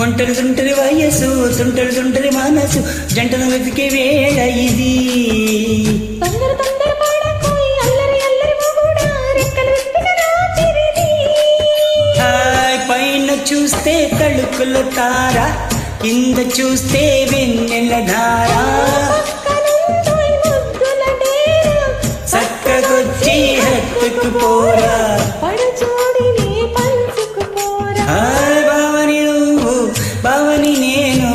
ఒంటరి తుంటరి వయస్సు తుంటరి తుంటరి మనసు జంటను వెతికే వేళ ఇది. పైన చూస్తే తళుకుల తార, కింద చూస్తే వెన్నెల ధార. చక్కగొచ్చి హత్తుకు పోరా, భావని నేను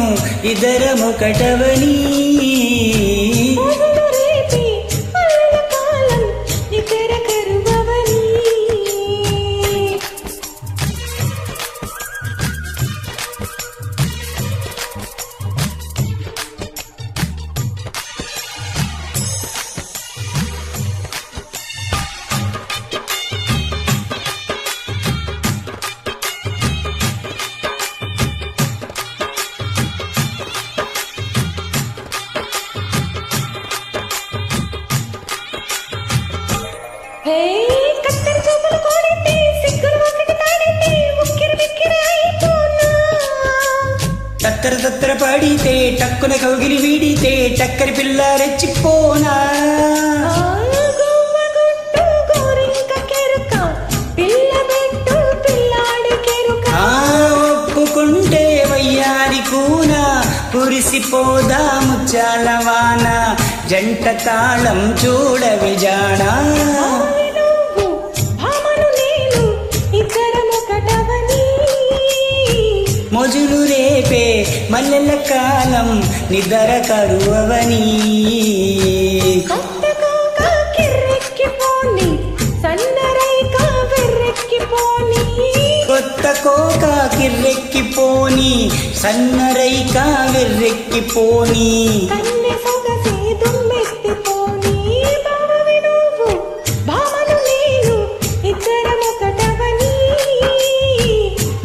ఇద్దరమొకటవని. తత్తర తత్తర పడితే టక్కున కౌగిలి వీడితే టక్కరి పిల్ల రెచ్చిపోనా. ఒప్పుకుంటే వయ్యారి కూన కురిసిపోదా ముచ్చాలవాన. జంట తాళం చూడవి జానా. మొజులు రేపే మల్లెల కాలం నిద్ర కరువవని. కొత్త కోక కిర్రెక్కిపోని సన్నరైక వెర్రెక్కిపోని.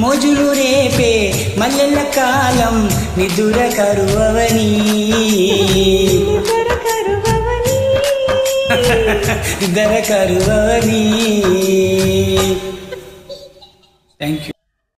మొజులు రేపే మల్లెల కాలం నిదుర కరువవని. నిద్ర కరువవని.